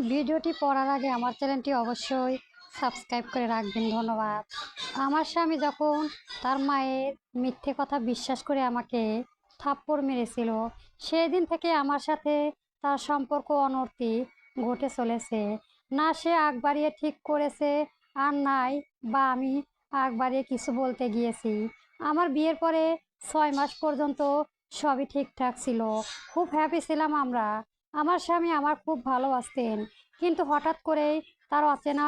ভিডিওটি পড়ার আগে আমার চ্যানেলটি অবশ্যই সাবস্ক্রাইব করে রাখবেন। ধন্যবাদ। আমার স্বামী যখন তার মায়ের মিথ্যে কথা বিশ্বাস করে আমাকে থাপ্পড় মেরেছিল, সেই দিন থেকে আমার সাথে তার সম্পর্ক অনর্থী ঘটে চলেছে। না সে আগ বাড়িয়ে ঠিক করেছে, আর নাই বা আমি আগ বাড়িয়ে কিছু বলতে গিয়েছি। আমার বিয়ের পরে 6 মাস পর্যন্ত সবই ঠিকঠাক ছিল, খুব হ্যাপি ছিলাম আমরা। আমার স্বামী আমার খুব ভালোবাসতেন, কিন্তু হঠাৎ করেই তার অচেনা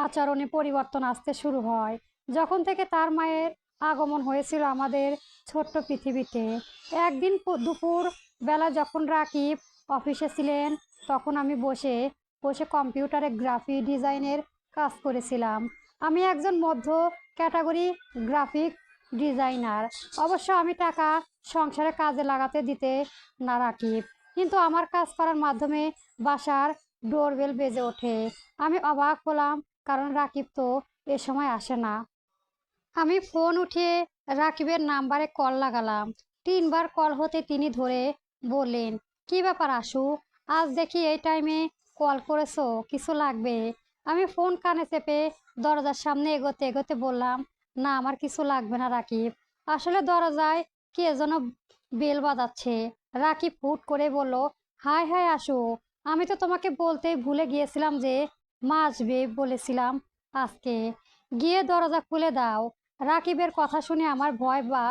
আচরণে পরিবর্তন আসতে শুরু হয় যখন থেকে তার মায়ের আগমন হয়েছিল আমাদের ছোট্ট পৃথিবীতে। একদিন দুপুর বেলা যখন রাকিব অফিসে ছিলেন, তখন আমি বসে বসে কম্পিউটারে গ্রাফিক ডিজাইনের কাজ করেছিলাম। আমি একজন মধ্য ক্যাটাগরি গ্রাফিক ডিজাইনার। অবশ্য আমি টাকা সংসারে কাজে লাগাতে দিতে না রাকিব, কিন্তু আমার কাজ করার মাধ্যমে বাসার ডোরবেল বেজে ওঠে। আমি অবাক হলাম, কারণ রাকিব তো এ সময় আসে না। আমি ফোন উঠিয়ে রাকিবের নাম্বারে কল লাগালাম। 3বার কল হতে তিনি ধরে বললেন, কি ব্যাপার আশু, আজ দেখি এই টাইমে কল করেছো, কিছু লাগবে? আমি ফোন কানে চেপে দরজার সামনে এগোতে এগোতে বললাম, না আমার কিছু লাগবে না রাকিব, আসলে দরজায় কে যেন বেল বাজাচ্ছে। রাকিব হুট করে বলল, হাই হাই আশু, আমি তো তোমাকে বলতেই ভুলে গিয়েছিলাম যে মা আসবে বলেছিলাম আজকে, গিয়ে দরজা খুলে দাও। রাকিবের কথা শুনে আমার ভয় বা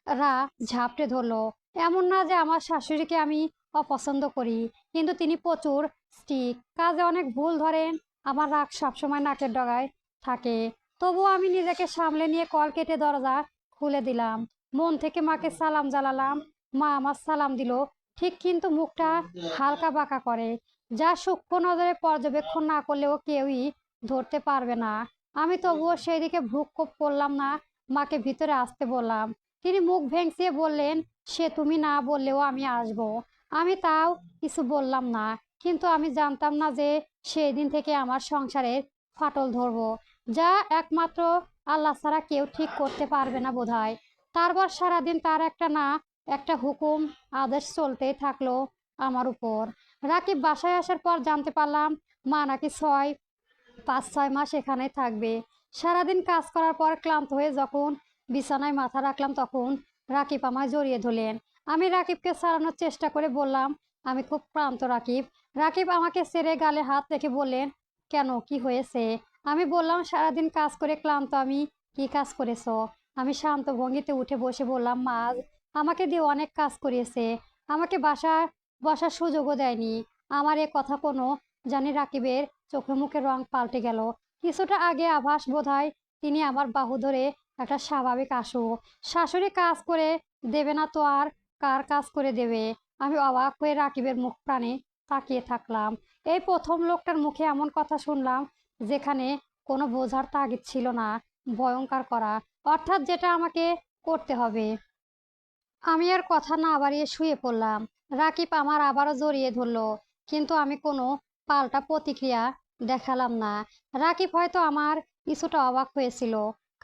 রা ঝাপটে ধরলো। এমন না যে আমার শাশুড়িকে আমি অপছন্দ করি, কিন্তু তিনি প্রচুর স্ট্রিক্ট, কাজে অনেক ভুল ধরেন। আমার রাগ সবসময় নাকের ডগায় থাকে। তবুও আমি নিজেকে সামলে নিয়ে কল কেটে দরজা খুলে দিলাম। মন থেকে মাকে সালাম জানালাম। মা আমার সালাম দিল ঠিক, কিন্তু মুখটা হালকা বাঁকা করে, যা সূক্ষ্ম নজরে পর্যবেক্ষণ না করলেও কেউই ধরতে পারবে না। আমি তবুও সেই দিকে ভ্রুক্ষেপ করলাম না, মাকে ভিতরে আসতে বললাম। তিনি মুখ ভেঙচিয়ে বললেন, সে তুমি না বললেও আমি আসব। আমি তাও কিছু বললাম না, কিন্তু আমি জানতাম না যে সেই দিন থেকে আমার সংসারের ফাটল ধরবো, যা একমাত্র আল্লাহ ছাড়া কেউ ঠিক করতে পারবে না বোধহয়। তারপর সারাদিন তার একটা না একটা হুকুম আদেশ চলতেই থাকলো আমার উপর। রাকিব বাসায় আসার পর জানতে পারলাম মা নাকি 5-6 মাস এখানে থাকবে। সারাদিন কাজ করার পর ক্লান্ত হয়ে যখন বিছানায় মাথা রাখলাম, তখন রাকিব আমায় জড়িয়ে ধরলেন। আমি রাকিবকে ছাড়ানোর চেষ্টা করে বললাম, আমি খুব ক্লান্ত রাকিব। রাকিব আমাকে ছেড়ে গালে হাত রেখে বললেন, কেন, কি হয়েছে? আমি বললাম, সারাদিন কাজ করে ক্লান্ত আমি। কি কাজ করেছো? আমি শান্ত ভঙ্গিতে উঠে বসে বললাম, মা আজ আমাকে দিয়ে অনেক কাজ করিয়েছে, আমাকে বসার সুযোগও দেয়নি। আমার এ কথা কোনো জানি রাকিবের চোখে মুখে রং পাল্টে গেল। কিছুটা আগে আভাস বোধহয় তিনি আমার বাহু ধরে একটা স্বাভাবিক আশু, শাশুড়ি কাজ করে দেবে না তো আর কার কাজ করে দেবে? আমি অবাক হয়ে রাকিবের মুখ প্রাণে তাকিয়ে থাকলাম। এই প্রথম লোকটার মুখে এমন কথা শুনলাম, যেখানে কোনো বোঝার তাগিদ ছিল না, ভয়ঙ্কর করা, অর্থাৎ যেটা আমাকে করতে হবে। আমি আর কথা না বাড়িয়ে শুয়ে পড়লাম। রাকিব আমার আবারও জড়িয়ে ধরলো, কিন্তু আমি কোনো পাল্টা প্রতিক্রিয়া দেখালাম না। রাকিব হয়তো আমার কিছুটা অবাক হয়েছিল,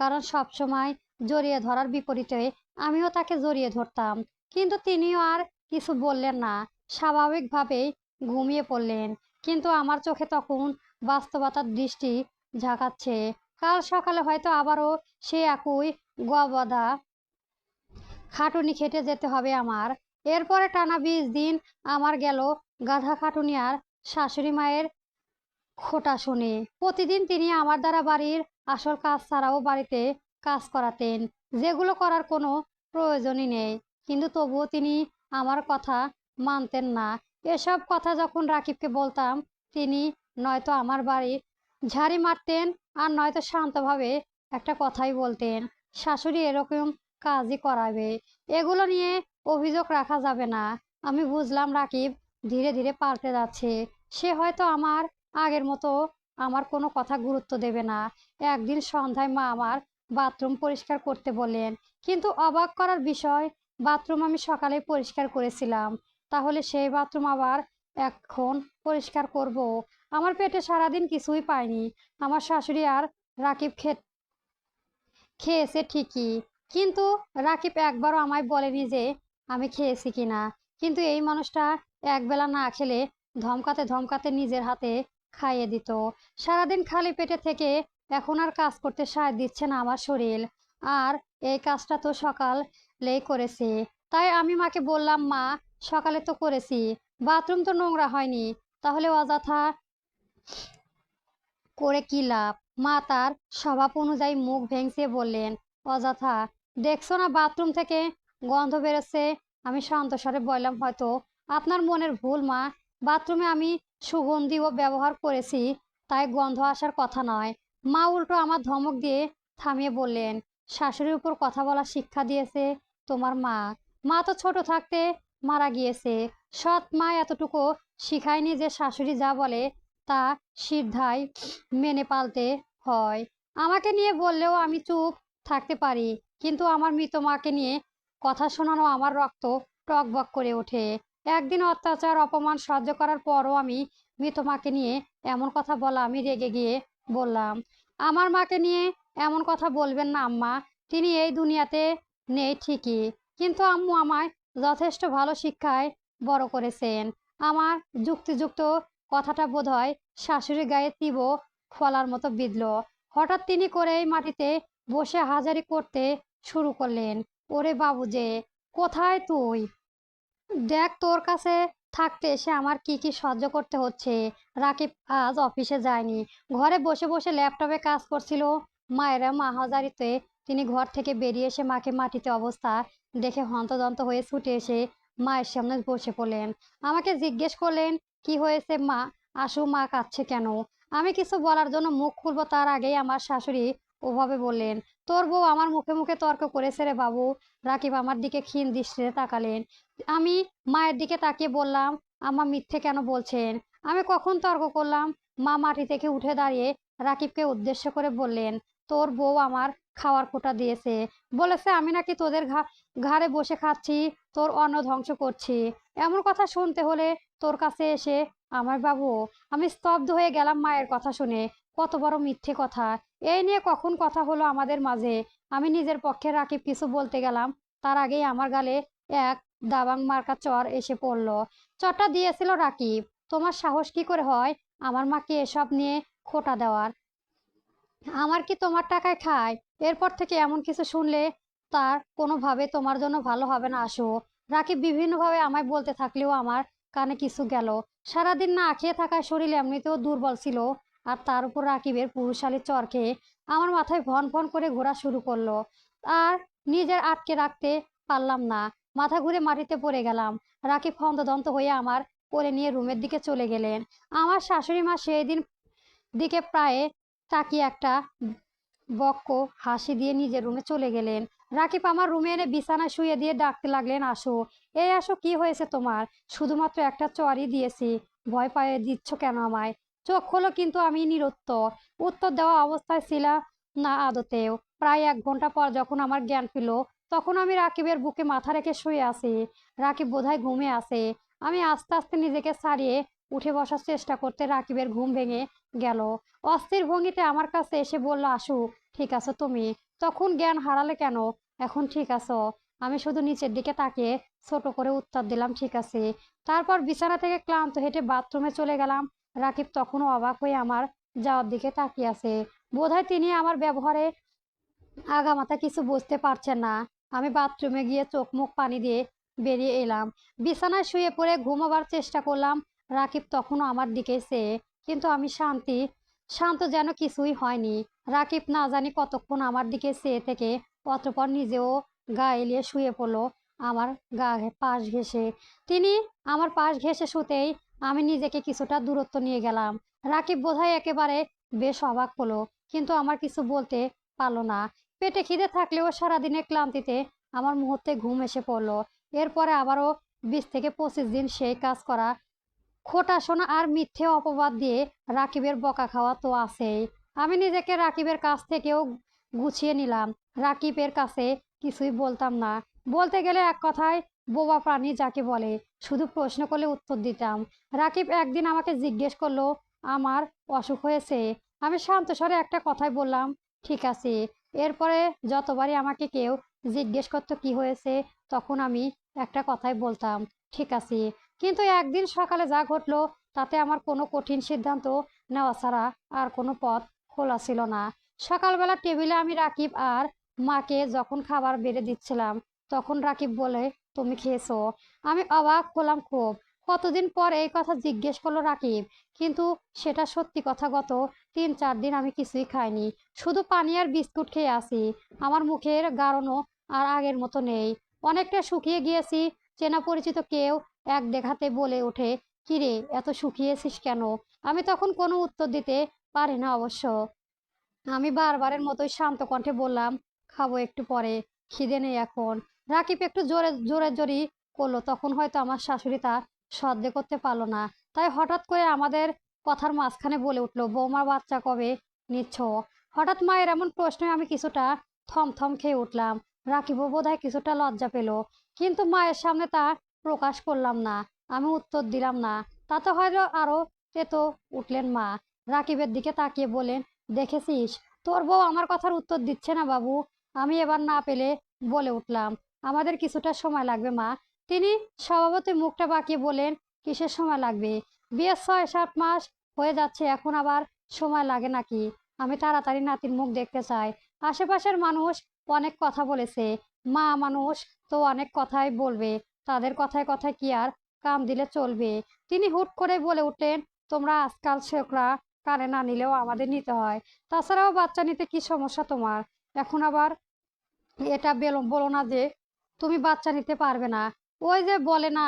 কারণ সবসময় জড়িয়ে ধরার বিপরীতে আমিও তাকে জড়িয়ে ধরতাম। কিন্তু তিনিও আর কিছু বললেন না, স্বাভাবিকভাবেই ঘুমিয়ে পড়লেন। কিন্তু আমার চোখে তখন বাস্তবতার দৃষ্টি ঝাঁকাচ্ছে। কাল সকালে হয়তো আবারও সে একই গবাদা খাটুনি খেটে যেতে হবে আমার। এরপরে টানা 20 দিন আমার গেল গাধা খাটুনি আর শাশুড়ি মায়ের খোটা শুনে। প্রতিদিন তিনি আমার দ্বারা বাড়ির আসল কাজ ছাড়াও বাড়িতে কাজ করাতেন, যেগুলো করার কোনো প্রয়োজনই নেই, কিন্তু তবুও তিনি আমার কথা মানতেন না। এসব কথা যখন রাকিবকে বলতাম, তিনি নয়তো আমার বাড়ি ঝাড়ি মারতেন, আর নয়তো শান্তভাবে একটা কথাই বলতেন, শাশুড়ি এরকম কাজই করাবে, এগুলো নিয়ে অভিযোগ রাখা যাবে না। আমি বুঝলাম রাকিব ধীরে ধীরে পাল্টে যাচ্ছে। সে হয়তো আমার আগের মতো আমার কোনো কথা গুরুত্ব দেবে না। একদিন সন্ধ্যায় মা আমার বাথরুম পরিষ্কার করতে বললেন, কিন্তু অবাক করার বিষয়, বাথরুম আমি সকালে পরিষ্কার করেছিলাম, তাহলে সেই বাথরুম আবার এখন পরিষ্কার করব? আমার পেটে সারাদিন কিছুই পাইনি। আমার শাশুড়ি আর রাকিব খেয়েছে ঠিকই, কিন্তু রাকিব একবারও আমায় বলেনি যে আমি খেয়েছি কিনা। কিন্তু এই মানুষটা একবেলা না খেলে ধমকাতে ধমকাতে নিজের হাতে খাইয়ে দিত। সারাদিন খালি পেটে থেকে এখন আর কাজ করতে সায় দিচ্ছে না আমার শরীর। আর এই কাজটা তো সকালেই করেছি। তাই আমি মাকে বললাম, মা, সকালে তো করেছি, বাথরুম তো নোংরা হয়নি, তাহলে অযথা করে কি লাভ? মা তার স্বভাব অনুযায়ী মুখ ভেঙচিয়ে বললেন, অযথা? দেখছো না বাথরুম থেকে গন্ধ বেরোচ্ছে? আমি শান্ত স্বরে বললাম, হয়তো আপনার মনের ভুল মা, বাথরুমে আমি সুগন্ধিও ব্যবহার করেছি, তাই গন্ধ আসার কথা নয়। মা উল্টো আমার ধমক দিয়ে থামিয়ে বললেন, শাশুড়ির উপর কথা বলা শিক্ষা দিয়েছে তোমার মা? মা তো ছোট থাকতে মারা গিয়েছে। সৎ মা এতটুকু শিখায়নি যে শাশুড়ি যা বলে তা সিদ্ধায় মেনে পালতে হয়। আমাকে নিয়ে বললেও আমি চুপ থাকতে পারি, কিন্তু আমার মৃত মাকে নিয়ে কথা শোনানো আমার রক্ত টকবক করে ওঠে। একদিন অত্যাচার অপমান সহ্য করার পরও আমি মৃত মাকে নিয়ে এমন কথা বলা আমি রেগে গিয়ে বললাম, আমার মাকে নিয়ে এমন কথা বলবেন না আম্মা। তিনি এই দুনিয়াতে নেই ঠিকই, কিন্তু আম্মু আমায় যথেষ্ট ভালো শিক্ষায় বড় করেছেন। আমার যুক্তিযুক্ত কথাটা বোধহয় শাশুড়ির গায়ে তীব্র ফলার মতো বিঁধল। হঠাৎ তিনি করেই মাটিতে বসে হাজারি করতে শুরু করলেন, ওরে বাবু যে, কোথায় তুই? দেখ তোর কাছে থাকতে এসে আমার কি কি সহ্য করতে হচ্ছে। রাকিব আজ অফিসে যায়নি, ঘরে বসে বসে ল্যাপটপে কাজ করছিল। মায়েরা মাহাজারিতে তিনি ঘর থেকে বেরিয়ে এসে মাকে মাটিতে অবস্থা দেখে হন্তদন্ত হয়ে ছুটে এসে মায়ের সামনে বসে পড়লেন। আমাকে জিজ্ঞেস করলেন, কি হয়েছে মা? আশু, মা কাঁদছে কেন? আমি কিছু বলার জন্য মুখ খুলবো তার আগেই আমার শাশুড়ি ওভাবে বললেন, তোর বউ আমার মুখে মুখে তর্ক করেছে রে বাবু। রাকিব আমার দিকে ক্ষীণ দৃষ্টিতে তাকালেন। আমি মায়ের দিকে তাকিয়ে বললাম, আম্মা মিথ্যে কেন বলছেন? আমি কখন তর্ক করলাম? মা মাটি থেকে উঠে দাঁড়িয়ে রাকিবকে উদ্দেশ্য করে বললেন, তোর বউ আমার খাওয়ার খোঁটা দিয়েছে, বলেছে আমি নাকি তোদের ঘাড়ে বসে খাচ্ছি, তোর অন্ন ধ্বংস করছি। এমন কথা শুনতে হলে তোর কাছে এসে আমার বাবু। আমি স্তব্ধ হয়ে গেলাম মায়ের কথা শুনে। কত বড় মিথ্যে কথা! এই নিয়ে কখন কথা হলো আমাদের মাঝে? আমি নিজের পক্ষে রাকিব কিছু বলতে গেলাম, তার আগেই আমার গালে এক দাবাং মার্কা চর এসে পড়ল। চরটা দিয়েছিল রাকিব। তোমার সাহস কি করে হয় আমার মাকে এসব নিয়ে খোঁটা দেওয়ার? আমার কি তোমার টাকায় খায়? এরপর থেকে এমন কিছু শুনলে তার কোনোভাবে তোমার জন্য ভালো হবে না আসো। রাকিব বিভিন্নভাবে আমায় বলতে থাকলেও আমার কানে কিছু গেল। সারাদিন না খেয়ে থাকায় শরীর এমনিতেও দুর্বল ছিল, আর তার উপর রাকিবের পুরুষালী চর খেয়ে আমার মাথায় ভন ভন করে ঘোরা শুরু করলো। আর নিজের আটকে রাখতে পারলাম না, মাথা ঘুরে মাটিতে পড়ে গেলাম। রাকিব হন্তদন্ত হয়ে আমার কোলে নিয়ে রুমের দিকে চলে গেলেন। আমার শাশুড়ি মা সেই দিকে প্রায় তাকিয়ে একটা বক্ক হাসি দিয়ে নিজের রুমে চলে গেলেন। রাকিব আমার রুমে এনে বিছানায় শুয়ে দিয়ে ডাকতে লাগলেন, আসো, এই আসো, কি হয়েছে তোমার? শুধুমাত্র একটা চড়ই দিয়েছি, ভয় পাইয়ে দিচ্ছ কেন আমায়? চোখ খোলো, কিন্তু আমি নিরুত্তর। উত্তর দেওয়া অবস্থায় ছিলাম না আদতেও। প্রায় 1 ঘন্টা পর যখন আমার জ্ঞান ফিরল, তখন আমি রাকিবের বুকে মাথা রেখে শুয়ে আছি। রাকিব বোধহয় ঘুমে আছে। আমি আস্তে আস্তে নিজেকে ছাড়িয়ে উঠে বসার চেষ্টা করতে রাকিবের ঘুম ভেঙে গেল। অস্থির ভঙ্গিতে আমার কাছে এসে বলল, আসু, ঠিক আছো তুমি? তখন জ্ঞান হারালে কেন? এখন ঠিক আছো? আমি শুধু নিচের দিকে তাকিয়ে ছোট করে উত্তর দিলাম, ঠিক আছে। তারপর বিছানা থেকে ক্লান্ত হেঁটে বাথরুমে চলে গেলাম। রাকিব তখনও অবাক হয়ে আমার যাওয়ার দিকে তাকিয়ে আছে। বোধহয় তিনি আমার ব্যবহারে আগামাথা কিছু বুঝতে পারছেন না। আমি বাথরুমে গিয়ে চোখ মুখ পানি দিয়ে বেরিয়ে এলাম। বিছানায় শুয়ে পড়ে ঘুমাবার চেষ্টা করলাম। রাকিব তখনও আমার দিকে চেয়ে, কিন্তু আমি শান্ত যেন কিছুই হয়নি। রাকিব না জানি কতক্ষণ আমার দিকে চেয়ে থেকে অতঃপর নিজেও গা এলিয়ে শুয়ে পড়লো আমার পাশ ঘেঁষে। তিনি আমার পাশ ঘেঁষে শুতেই আমি নিজেকে কিছুটা দূরত্ব নিয়ে গেলাম। রাকিব বোধহয় একেবারে বেশ অবাক হলো, কিন্তু আমার কিছু বলতে পারলো না। পেটে খিদে থাকলেও সারাদিনের ক্লান্তিতে আমার মুহূর্তে ঘুম এসে পড়লো। এরপরে আবারও 20 থেকে 25 দিন সেই কাজ করা, খোটা শোনা আর মিথ্যে অপবাদ দিয়ে রাকিবের বকা খাওয়া তো আছেই। আমি নিজেকে রাকিবের কাছ থেকেও গুছিয়ে নিলাম। রাকিবের কাছে কিছুই বলতাম না। বলতে গেলে এক কথায় বোবা প্রাণী যাকে বলে, শুধু প্রশ্ন করলে উত্তর দিতাম। রাকিব একদিন আমাকে জিজ্ঞেস করলো, আমার অসুখ হয়েছে? আমি শান্ত স্বরে একটা কথাই বললাম, ঠিক আছে। এরপরে যতবারই আমাকে কেউ জিজ্ঞেস করতো কি হয়েছে, তখন আমি একটা কথাই বলতাম, ঠিক আছে। কিন্তু একদিন সকালে যা ঘটলো তাতে আমার কোনো কঠিন সিদ্ধান্ত নেওয়া ছাড়া আর কোনো পথ খোলা ছিল না। সকালবেলা টেবিলে আমি রাকিব আর মাকে যখন খাবার বেড়ে দিচ্ছিলাম, তখন রাকিব বলে, তুমি খেয়েছো? আমি অবাক হলাম খুব। কতদিন পর এই কথা জিজ্ঞেস করলো রাকিব, কিন্তু সেটা সত্যি কথা। গত 3-4 দিন আমি কিছুই খাইনি, শুধু পানি আর বিস্কুট খেয়ে আছি। আমার মুখের গাড়নও আর আগের মতো নেই, অনেকটা শুকিয়ে গিয়েছি। চেনা পরিচিত কেউ এক দেখাতে বলে ওঠে, কিরে এত শুকিয়েছিস কেন? আমি তখন কোনো উত্তর দিতে পারি না অবশ্য। আমি বারবারের মতোই শান্ত কণ্ঠে বললাম, খাবো একটু পরে, খিদে নেই এখন। রাকিব একটু জোরে জোরে জোরি করলো, তখন হয়তো আমার শাশুড়ি তা সহ্য করতে পারলো না, তাই হঠাৎ করে আমাদের কথার মাঝখানে বলে উঠলো, বৌমার বাচ্চা কবে নিচ্ছ? হঠাৎ মায়ের এমন প্রশ্নে আমি কিছুটা থমথম খেয়ে উঠলাম। রাকিবও বোধহয় কিছুটা লজ্জা পেল, কিন্তু মায়ের সামনে তা প্রকাশ করলাম না। আমি উত্তর দিলাম না, তাতে হয়তো আরো তেতো উঠলেন মা। রাকিবের দিকে তাকিয়ে বলেন, দেখেছিস, তোর বউ আমার কথার উত্তর দিচ্ছে না বাবু। আমি এবার না পেলে বলে উঠলাম, আমাদের কিছুটা সময় লাগবে মা। তিনি স্বভাবতই মুখটা বাঁকিয়ে বলেন, কিসের সময় লাগবে? বিয়ের 6-7 মাস হয়ে যাচ্ছে, এখন আবার সময় লাগে নাকি? আমি তাড়াতাড়ি নাতির মুখ দেখতে চাই। আশেপাশের মানুষ অনেক কথা বলেছে, মা মানুষ তো অনেক কথাই বলবে, তাদের কথায় কথায় কি আর কান দিলে চলবে? তিনি হুট করে বলে উঠলেন, তোমরা আজকাল ছোকরা কানে না নিলেও আমাদের নিতে হয়। তাছাড়াও বাচ্চা নিতে কি সমস্যা তোমার? এখন আবার এটা বলো না যে তুমি বাচ্চা নিতে পারবে না। ওই যে বলে না,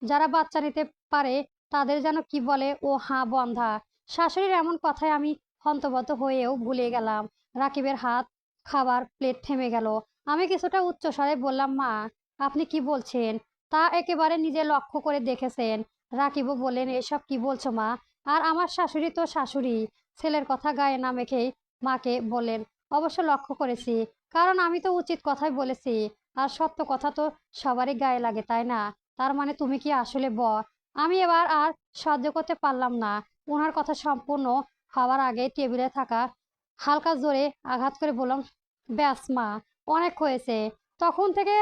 যারা বাচ্চা নিতে পারে তাদের যেন কি বলে, ও হাঁ বন্ধা। শাশুড়ির এমন কথায় আমি হন্তবত হয়েও ভুলে গেলাম। রাকিবের হাত খাবার প্লেট থেমে গেল। আমি কিছুটা উচ্চস্বরে বললাম, মা আপনি কি বলছেন? তা একেবারে নিজে লক্ষ্য করে দেখেছেন? রাকিবও বললেন, এসব কি বলছো মা? আর আমার শাশুড়ি তো শাশুড়ি। ছেলের কথা গায়ে না মেখেই মাকে বললেন, অবশ্য লক্ষ্য করেছি, কারণ আমি তো উচিত কথাই বলেছি। আর সত্য কথা তো সবারই গায়ে লাগে, তাই না? তার মানে তুমি কি আসলে আমি এবার আর সহ্য করতে পারলাম না। ওনার কথা সম্পূর্ণ হওয়ার আগে টেবিলে থাকা হালকা জোরে আঘাত করে বললাম, ব্যাস মা, অনেক হয়েছে। তখন থেকে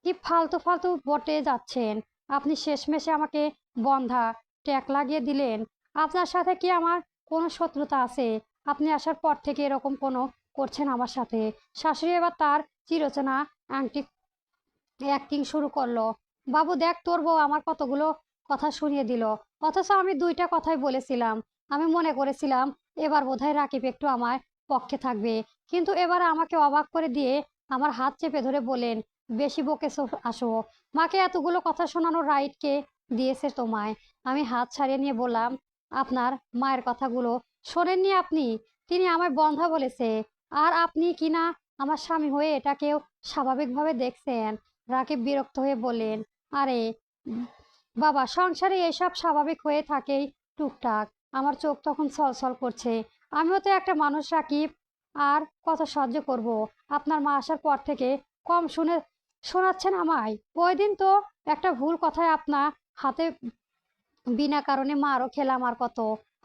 কি ফালতু ফালতু বটে যাচ্ছেন? আপনি শেষমেশে আমাকে বন্ধা ট্যাগ লাগিয়ে দিলেন। আপনার সাথে কি আমার কোনো শত্রুতা আছে? আপনি আসার পর থেকে এরকম কোনো করছেন আমার সাথে? শাশুড়ি এবার তার চিরচেনা আংটি অ্যাক্টিং শুরু করলো। বাবু দেখ, তোর বউ আমার কতগুলো কথা শুনিয়ে দিল, অথচ আমি 2টা কথাই বলেছিলাম। আমি মনে করেছিলাম এবার বোধহয় রাকিব একটু আমার পক্ষে থাকবে, কিন্তু এবার আমাকে অবাক করে দিয়ে আমার হাত চেপে ধরে বলেন, বেশি বকেছো আসো। মাকে এতগুলো কথা শোনানোর রাইট কে দিয়েছে তোমায়? আমি হাত ছাড়িয়ে নিয়ে বললাম, আপনার মায়ের কথাগুলো শোনেননি আপনি? তিনি আমায় বন্ধা বলেছে, আর আপনি কিনা আমার স্বামী হয়ে এটাকেও স্বাভাবিকভাবে দেখছেন। রাকিব বিরক্ত হয়ে বললেন, আরে উম, বাবা, সংসারে এসব স্বাভাবিক হয়ে থাকেই টুকটাক। আমার চোখ তখন ছলছল করছে। আমিও তো একটা মানুষ রাকিব, আর কত সহ্য করব? আপনার মা আসার পর থেকে কম শোনাচ্ছেন আমায়? ওই দিন তো একটা ভুল কথায় আপনার হাতে বিনা কারণে মারও খেলাম আর কত।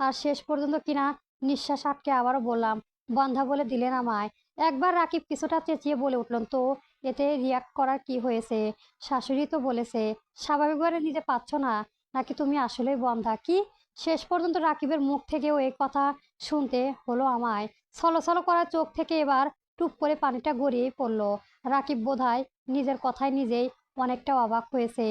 আর শেষ পর্যন্ত কিনা নিঃশ্বাস আটকে আবারও বললাম, বন্ধা বলে দিলেন আমায়। একবার রাকিব কিছুটা চেঁচিয়ে বলে উঠলেন, তো এতে রিয়াক্ট করার কি হয়েছে? শাশুড়ি তো বলেছে, স্বাভাবিকভাবে নিতে পারছো না নাকি তুমি আসলেই বন্ধা? কি? শেষ পর্যন্ত রাকিবের মুখ থেকেও এই কথা শুনতে হলো আমায়। ছলছল করা চোখ থেকে এবার টুপ করে পানিটা গড়িয়ে পড়লো। রাকিব বোধহয় নিজের কথায় নিজেই অনেকটা অবাক হয়েছে।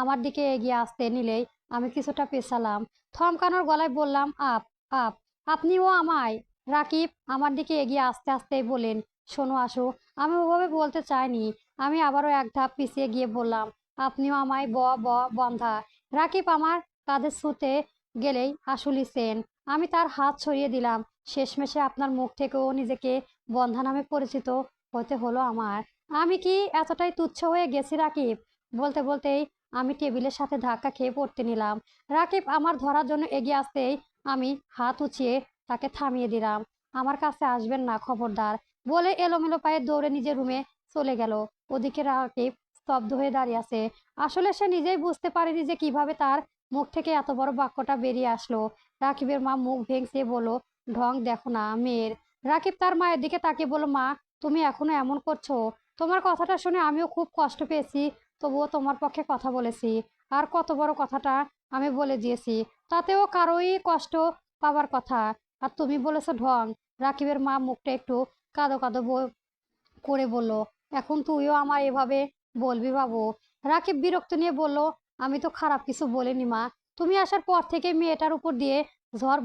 আমার দিকে এগিয়ে আসতে নিলেই আমি কিছুটা পেছালাম। থমকানোর গলায় বললাম, আপ আপ আপনিও আমায়? রাকিব আমার দিকে এগিয়ে আসতে আসতেই বলেন, শোনো আসো। আমি ওভাবে বলতে চাইনি। আমি আবারও এক ধাপ পিছিয়ে গিয়ে বললাম, আপনিও আমায় বন্ধা। রাকিব আমার কাঁধে ছুঁতে গেলেই আশুলিছেন। আমি তার হাত ছড়িয়ে দিলাম। শেষমেশে আপনার মুখ থেকেও নিজেকে বন্ধা নামে পরিচিত হতে হলো আমার। আমি কি এতটাই তুচ্ছ হয়ে গেছি রাকিব? বলতে বলতেই আমি টেবিলের সাথে ধাক্কা খেয়ে পড়তে নিলাম। রাকিব আমার ধরার জন্য এগিয়ে আসতেই আমি হাত উঁচিয়ে তাকে থামিয়ে দিলাম। আমার কাছে আসবেন না খবরদার, বলে এলোমেলো পায়ে দৌড়ে নিজের রুমে চলে গেল। ওদিকে রাকিব স্তব্ধ হয়ে দাঁড়িয়ে আছে। আসলে সে নিজেই বুঝতে পারেনি যে কিভাবে তার মুখ থেকে এত বড় বাক্যটা বেরিয়ে আসলো। রাকিবের মা মুখ ভেঙচিয়ে বলল, ঢং দেখো না মেয়ের। রাকিব তার মায়ের দিকে তাকিয়ে বলল, মা তুমি এখনো এমন করছো? তোমার কথাটা শুনে আমিও খুব কষ্ট পেয়েছি, তবুও তোমার পক্ষে কথা বলেছি। আর কত বড় কথাটা আমি বলে দিয়েছি। তাতেও কারোই কষ্ট পাবার কথা, আর তুমি বলেছো ঢং। রাকিবের মা মুখটা একটু কাঁদো কাঁদো করে বলল, এখন তুইও আমার এভাবে বলবি বাবু? রাকিব বিরক্ত নিয়ে বলল, আমি তো খারাপ কিছু বলিনি মা। তুমি আসার পর থেকে মেয়েটার উপর দিয়ে ঝড়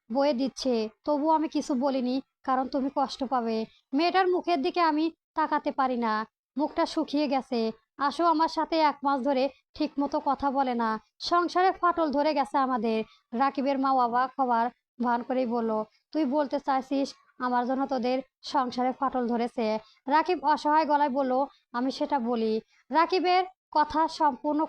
বয়ে দিচ্ছে, তবু আমি কিছু বলিনি, কারণ তুমি কষ্ট পাবে। মেয়েটার মুখের দিকে আমি তাকাতে পারি না, মুখটা শুকিয়ে গেছে। আসো আমার সাথে 1 মাস ধরে ঠিক মতো কথা বলে না, সংসারে ফাটল ধরে গেছে আমাদের। রাকিবের মা অবাক হবার ভান করেই বলল, তুই বলতে চাইছিস আমার জন্য তোদের সংসারে ফাটল ধরেছে? রাকিব অসহায় গলায় বলল, আমি সেটা বলি। রাকিবের কথা সম্পূর্ণ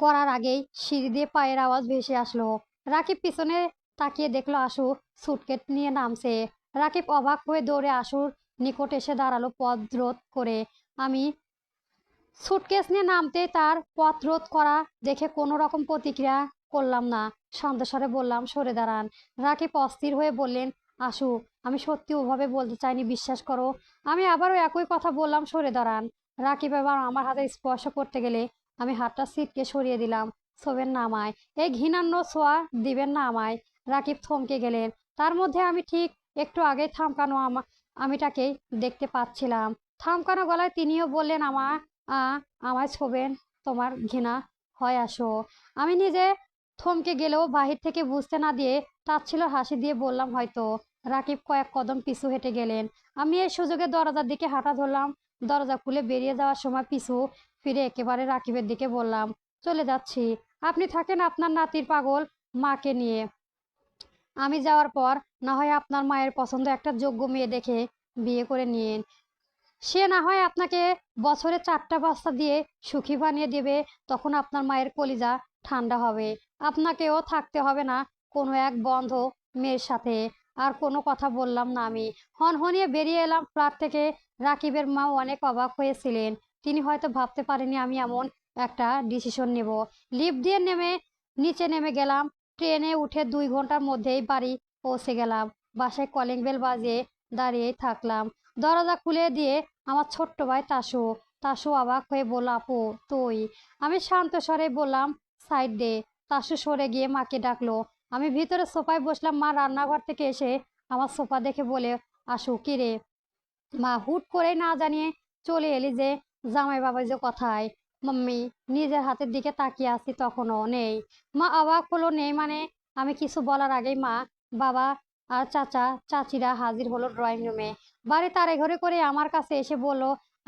করার আগেই সিঁড়ি দিয়ে পায়ের আওয়াজ ভেসে আসলো। রাকিব পিছনে তাকিয়ে দেখলো আশু সুটকেস নিয়ে নামছে। রাকিব অবাক হয়ে দৌড়ে আশুর নিকট এসে দাঁড়ালো পথ রোধ করে। আমি সুটকেস নিয়ে নামতেই তার পথ রোধ করা দেখে কোনো রকম প্রতিক্রিয়া করলাম না, শান্ত স্বরে বললাম, সরে দাঁড়ান। রাকিব অস্থির হয়ে বললেন, আশু, আমি সত্যি ওভাবে বলতে চাইনি, বিশ্বাস করো। আমি আবারও একই কথা বললাম, সরে দাঁড়ান। রাকিব এবার আমার হাতে স্পর্শ করতে গেলে আমি হাতটা ছিটকে সরিয়ে দিলাম। ছোবেন না আমায়, এই ঘৃণান্য ছোঁয়া দিবেন না আমায়। রাকিব থমকে গেলেন। তার মধ্যে আমি ঠিক একটু আগেই থামকানো আমিটাকেই দেখতে পাচ্ছিলাম। থামকানো গলায় তিনিও বললেন, আ আমায় ছোবেন, তোমার ঘৃণা হয় আসো। আমি নিজে থমকে গেলেও বাহির থেকে বুঝতে না দিয়ে তাচ্ছিল্য হাসি দিয়ে বললাম, হয়তো। রাকিব কয়েক কদম পিছু হেঁটে গেলেন। আমি এই সুযোগে দরজার দিকে হাঁটা ধরলাম। দরজা খুলে বেরিয়ে যাওয়ার সময় পিছু ফিরে একেবারে রাকিবের দিকে বললাম, চলে যাচ্ছি, আপনি থাকেন আপনার নাতির পাগল মাকে নিয়ে। আমি যাওয়ার পর না হয় আপনার মায়ের পছন্দ একটা যোগ্য মেয়ে দেখে বিয়ে করে নিন। সে না হয় আপনাকে বছরে 4টা বাচ্চা দিয়ে সুখী বানিয়ে দেবে, তখন আপনার মায়ের কলিজা ঠান্ডা হবে। আপনাকেও থাকতে হবে না কোনো এক বন্ধ মেয়ের সাথে। আর কোনো কথা বললাম না আমি, হনহনিয়ে বেরিয়ে এলাম ফ্ল্যাট থেকে। রাকিবের মাও অনেক অবাক হয়েছিলেন। তিনি হয়তো ভাবতে পারেনি আমি এমন একটা ডিসিশন নেব। লিফট দিয়ে নিচে নেমে গেলাম। ট্রেনে উঠে 2 ঘন্টার মধ্যেই বাড়ি পৌঁছে গেলাম। বাসায় কলিং বেল বাজিয়ে দাঁড়িয়েই থাকলাম। দরজা খুলে দিয়ে আমার ছোট্ট ভাই তাসু। তাসু অবাক হয়ে বলল, আপু তুই? আমি শান্ত স্বরে বললাম, সাইড দে। তাসু সরে গিয়ে মাকে ডাকলো। আমি ভিতরে সোফায় বসলাম। মা রান্নাঘর থেকে এসে আমার সোফা দেখে বলে, আসু কি রে মা, হুট করে না জানিয়ে চলে এলি যে? জামাই বাবা যে কথায়? মাম্মি নিজের হাতের দিকে তাকিয়ে আছি, তখনও নেই। মা অবাক হলো, নেই মানে? আমি কিছু বলার আগেই মা, বাবা আর চাচা চাচিরা হাজির হলো ড্রয়িং রুমে। বাড়ি তারে ঘরে করে আমার কাছে এসে বলল,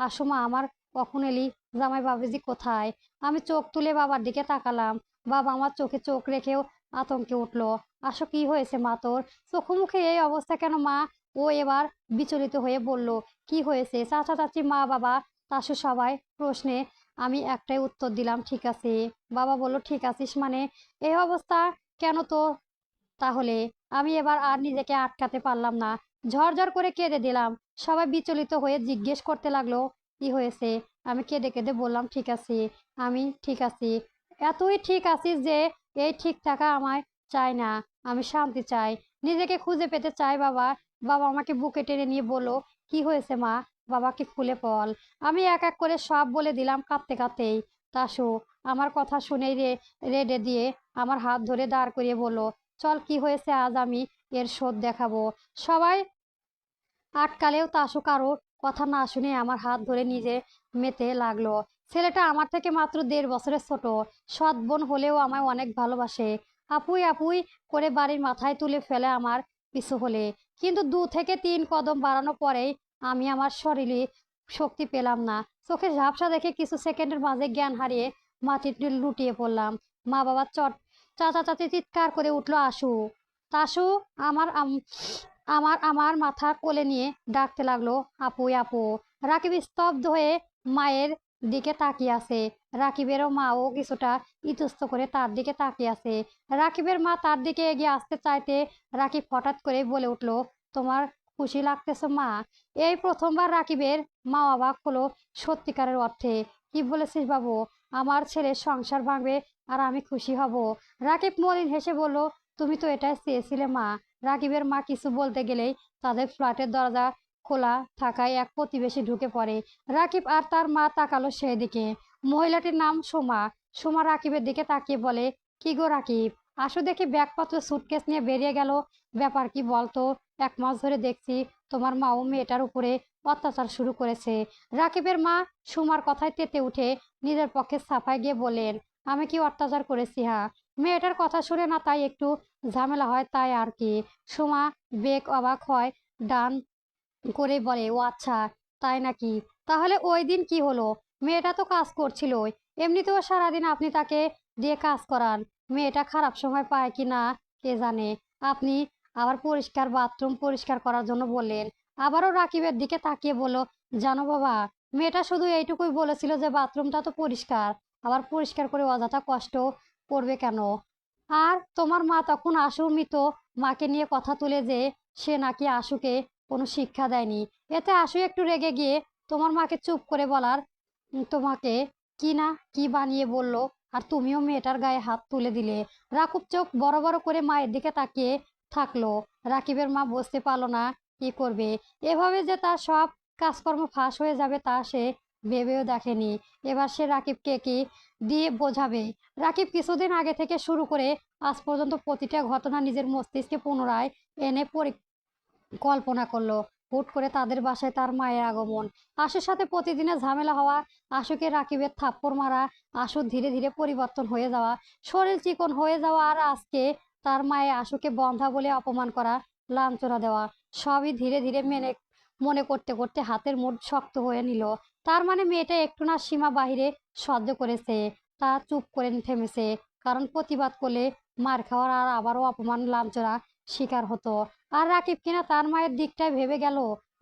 আসো মা আমার, কখন এলি? জামাই বাবাজি কোথায়? আমি চোখ তুলে বাবার দিকে তাকালাম। বাবা আমার চোখে চোখ রেখেও আতঙ্কে উঠলো। আসো কি হয়েছে মা তোর? চোখে মুখে এই অবস্থা কেন মা? ও এবার বিচলিত হয়ে বলল, কি হয়েছে? চাচা চাচি মা বাবা তাসু সবাই প্রশ্নে আমি একটাই উত্তর দিলাম, ঠিক আছে। বাবা বলল, ঠিক আছিস মানে? এই অবস্থা কেন তো তাহলে? আমি এবার আর নিজেকে আটকাতে পারলাম না, ঝরঝর করে কেঁদে দিলাম। সবাই বিচলিত হয়ে জিজ্ঞেস করতে লাগলো, কি হয়েছে? আমি কেঁদে কেঁদে বললাম, ঠিক আছি, আমি ঠিক আছি। এতই ঠিক আছিস যে এই ঠিক থাকা আমায় চাই না, আমি শান্তি চাই, নিজেকে খুঁজে পেতে চাই বাবা। বাবা আমাকে বুকে টেনে নিয়ে বলল, কি হয়েছে মা? বাবাকে খুলে বল। আমি এক এক করে সব বলে দিলাম কাঁদতে কাঁদতেই। তাসু আমার কথা শুনেই রেডে দিয়ে আমার হাত ধরে দাঁড় করিয়ে বলল, চল কি হয়েছে আজ আমি এর শোধ দেখাবো। সবাই আটকালেও তাসু কারোর কথা না শুনে আমার হাত ধরে নিজে মেতে লাগলো। ছেলেটা আমার থেকে মাত্র 1.5 বছরের ছোট, সৎ বোন হলেও আমায় অনেক ভালোবাসে। আপুই আপুই করে বাড়ির মাথায় তুলে ফেলে আমার পিছু হলে। কিন্তু 2 থেকে 3 কদম বাড়ানো পরেই আমি আমার শরীরে শক্তি পেলাম না। চোখে ঝাপসা দেখে কিছু সেকেন্ডের মাঝে জ্ঞান হারিয়ে মাটিতে লুটিয়ে পড়লাম। মা বাবা চাচা চাচি চিৎকার করে উঠলো, আসু। তাসু আমার আমার মাথা কোলে নিয়ে ডাকতে লাগলো, আপুই আপু। রাকিব স্তব্ধ হয়ে মায়ের দিকে তাকিয়ে আছে। রাকিবেরও মাও কিছুটা ইতস্ত করে তার দিকে তাকিয়ে আছে। রাকিবের মা তার দিকে এগিয়ে আসতে চাইতে রাকিব হঠাৎ করে বলে উঠলো, তোমার খুশি লাগতেছে মা? এই প্রথমবার রাকিবের মা অবাক হলো সত্যিকারের অর্থে। কি বলেছিস বাবু? আমার ছেলের সংসার ভাঙবে আর আমি খুশি হব? রাকিব মলিন হেসে বলল, তুমি তো এটাই চেয়েছিলে মা। রাকিবের মা কিছু বলতে গেলেই তাদের ফ্ল্যাটের দরজা খোলা থাকায় এক প্রতিবেশী ঢুকে পড়ে। রাকিব আর তার মা তাকালো সেদিকে। মহিলাটির নাম সোমা। সুমা রাকিবের দিকে তাকিয়ে বলে, কি গো রাকিব? আশু দেখি ব্যাগপত্র সুটকেস নিয়ে বেরিয়ে গেল। ব্যাপার কি বলতো? 1 মাস ধরে দেখছি তোমার মাও মেয়েটার উপরে অত্যাচার শুরু করেছে। রাকিবের মা সুমার কথায় তেতে উঠে নিজের পক্ষে সাফাই গিয়ে বলেন, আমি কি অত্যাচার করেছি? হ্যাঁ, মেয়েটার কথা শুনে না তাই একটু ঝামেলা হয়, তাই আর কি। সুমা বেগ অবাক হয়, ডান করে বলে, ও আচ্ছা, তাই নাকি? তাহলে ওই দিন কি হলো? মেয়েটা তো কাজ করছিল, এমনিতেও সারাদিন আপনি তাকে দিয়ে কাজ করান। মেয়েটা খারাপ সময় পায় কি না কে জানে। আপনি আবার পরিষ্কার বাথরুম পরিষ্কার করার জন্য বললেন। আবারও রাকিবের দিকে তাকিয়ে বলল, জানো বাবা, মেয়েটা শুধু এইটুকুই বলেছিল যে বাথরুমটা তো পরিষ্কার, আবার পরিষ্কার করে অযথা কষ্ট করবে কেন? আর তোমার মা তখন আশু মৃত মাকে নিয়ে কথা তুলে যে সে নাকি আশুকে কোনো শিক্ষা দেয়নি। এতে আশু একটু রেগে গিয়ে তোমার মাকে চুপ করে বলার তোমাকে কি না কি বানিয়ে বলল, আর তুমিও মেয়েটার গায়ে হাত তুলে দিলে। রাকিব চোখ বড় বড় করে মায়ের দিকে তাকিয়ে থাকলো। রাকিবের মা বুঝতে পারলো না কি করবে। এভাবে যে তার সব কাজকর্ম ফাঁস হয়ে যাবে তা সে ভেবেও দেখেনি। এবার সে রাকিবকে কি দিয়ে বোঝাবে? রাকিব কিছুদিন আগে থেকে শুরু করে আজ পর্যন্ত প্রতিটা ঘটনা নিজের মস্তিষ্কে পুনরায় এনে কল্পনা করলো। হুট করে তাদের বাসায় তার মায়ের আগমন, আশুর সাথে প্রতিদিনের ঝামেলা হওয়া, আশুকে রাকিবের থাপ্পড় মারা, আশুর ধীরে ধীরে পরিবর্তন হয়ে যাওয়া, শরীর চিকন হয়ে যাওয়া, আর আজকে তার মায়ে আশুকে বন্ধা বলে অপমান করা, লাঞ্ছনা দেওয়া, সবই ধীরে ধীরে মনে করতে করতে হাতের মুঠ শক্ত হয়ে নিল। তার মানে মেয়েটা একটু না সীমা বাহিরে সহ্য করেছে, তা চুপ করে থেমেছে, কারণ প্রতিবাদ করলে মার খাওয়ার আর আবারও অপমান লাঞ্ছনা শিকার হতো। আর রাকিব কিনা তার মায়ের দিকটাই ভেবে গেল,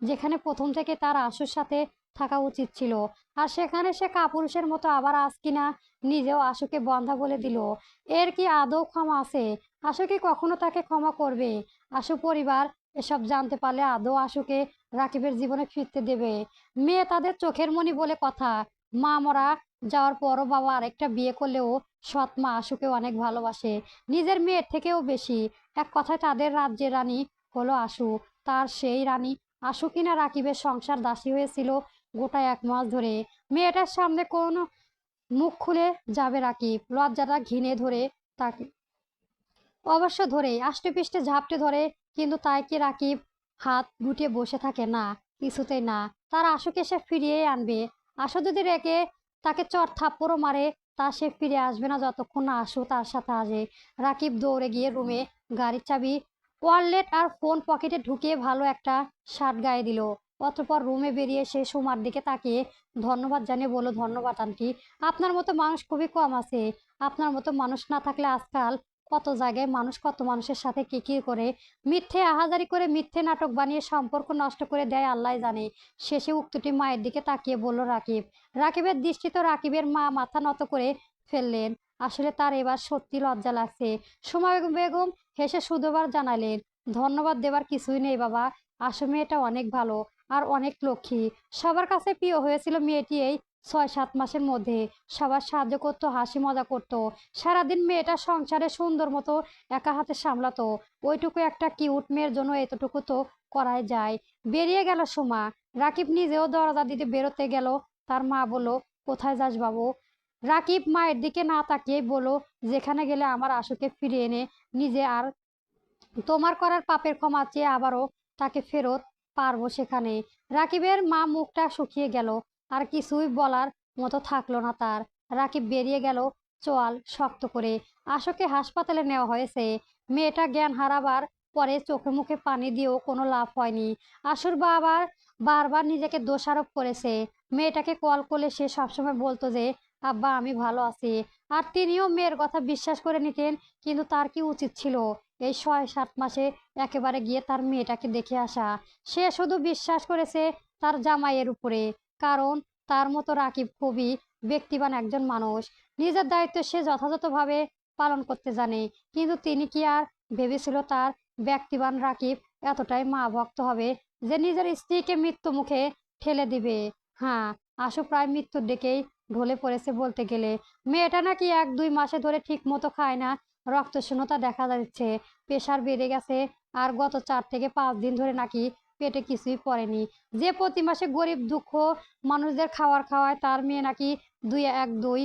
যেখানে প্রথম থেকে তার আশুর সাথে থাকা উচিত ছিল, আর সেখানে সে কাপুরুষের মতো আবার আজ কিনা নিজেও আশুকে বন্ধা বলে দিল। এর কি আদৌ ক্ষমা আছে? আশু কি কখনো তাকে ক্ষমা করবে? আশু পরিবার এসব জানতে পারলে আদৌ আশুকে রাকিবের জীবনে ফিরতে দেবে? মেয়ে তাদের চোখের মণি বলে কথা। মা মরা যাওয়ার পরও বাবা আরেকটা বিয়ে করলেও সৎ মা আশুকে অনেক ভালোবাসে, নিজের মেয়ের থেকেও বেশি। এক কথায় তাদের রাজ্যের রানী হলো আশু। তার সেই রানী আশু কিনা রাকিবের সংসার দাসী হয়েছিল গোটা 1 মাস ধরে। মেয়েটার সামনে কোন মুখ খুলে যাবে রাকিব? লজ্জাটা ঘিনে ধরে তাকে অবশ্য ধরেই আষ্টেপৃষ্ঠে ঝাপটে ধরে, কিন্তু তাই কি রাকিব হাত গুটিয়ে বসে থাকে? না, কিছুতেই না। তার আশুকে সে ফিরিয়ে আনবে। আশু যদি রেখে তাকে চড় থাপ্পড়ও মারে, তা সে ফিরে আসবে না যতক্ষণ না আশু তার সাথে আসে। রাকিব দৌড়ে গিয়ে রুমে গাড়ির চাবি, ওয়ালেট আর ফোন পকেটে ঢুকিয়ে ভালো একটা শার্ট গায়ে দিল। অতঃপর রুমে বেরিয়ে সে সুমার দিকে তাকিয়ে ধন্যবাদ জানিয়ে বলল, ধন্যবাদ আন্টি, আপনার মতো মানুষ খুবই কম আছে। আপনার মতো মানুষ না থাকলে আজকাল কত জায়গায় মানুষ কত মানুষের সাথে কি কি করে মিথ্যে আহাজারি করে মিথ্যে নাটক বানিয়ে সম্পর্ক নষ্ট করে দেয় আল্লাহ জানে। শেষে উক্তটি মায়ের দিকে তাকিয়ে বলল রাকিব। রাকিবের দৃষ্টি তো রাকিবের মা মাথা নত করে ফেললেন। আসলে তার এবার সত্যি লজ্জা লাগছে। সময় বেগম হেসে শুধুবার জানালেন, ধন্যবাদ দেবার কিছুই নেই বাবা, আসলে মেয়েটা অনেক ভালো আর অনেক লক্ষ্মী। সবার কাছে প্রিয় হয়েছিল মেয়েটি এই 6-7 মাসের মধ্যে। সবার সাহায্য করতো, হাসি মজা করতো। সারাদিন মেয়েটা সংসারে সুন্দর মতো একা হাতে সামলাতো। ওইটুকু একটা কিউট মেয়ের জন্য এতটুকু তো করাই যায়। বেরিয়ে গেল সুমা। রাকিব নিজেও দরজা দিতে বেরোতে গেল। তার মা বলল, কোথায় যাস বাবু? রাকিব মায়ের দিকে না তাকিয়ে বলল, যেখানে গেলে আমার আশুকে ফিরিয়ে এনে নিজে আর তোমার করার পাপের ক্ষমা চেয়ে আবারও তাকে ফেরত পারবো সেখানে। রাকিবের মা মুখটা শুকিয়ে গেল, আর কিছুই বলার মতো থাকলো না তার। রাকিব বেরিয়ে গেল চোয়াল শক্ত করে। আশুকে হাসপাতালে নেওয়া হয়েছে। মেয়েটা জ্ঞান হারাবার পরে চোখে মুখে পানি দিয়েও কোনো লাভ হয়নি। আশুর বাবার বারবার নিজেকে দোষারোপ করেছে। মেয়েটাকে কল করলে সে সবসময় বলতো যে আব্বা আমি ভালো আছি, আর তিনিও মেয়ের কথা বিশ্বাস করে নিতেন। কিন্তু তার কি উচিত ছিল এই 6-7 মাসে একেবারে গিয়ে তার মেয়েটাকে দেখে আসা? সে শুধু বিশ্বাস করেছে তার জামাইয়ের উপরে, কারণ তার মতো রাকিব খুবই ব্যক্তিবান একজন মানুষ। নিজের দায়িত্ব সে যথাযথভাবে পালন করতে জানে। কিন্তু তিনি কি আর ভেবেছিল তার ব্যক্তিবান রাকিব এতটাই মা ভক্ত হবে যে নিজের স্ত্রীকে মৃত্যু মুখে ঠেলে দিবে? হ্যাঁ, আশু প্রায় মৃত্যুর দিকেই ঢলে পড়েছে বলতে গেলে। মেয়েটা নাকি 1-2 মাসে ধরে ঠিক মতো খায় না, রক্তশূন্যতা দেখা যাচ্ছে, প্রেশার বেড়ে গেছে, আর গত 4 থেকে 5 দিন ধরে নাকি পেটে কিছুই পড়েনি। যে প্রতি মাসে গরিব দুঃখ মানুষদের খাওয়ার খাওয়ায়, তার মেয়ে নাকি দুই এক দুই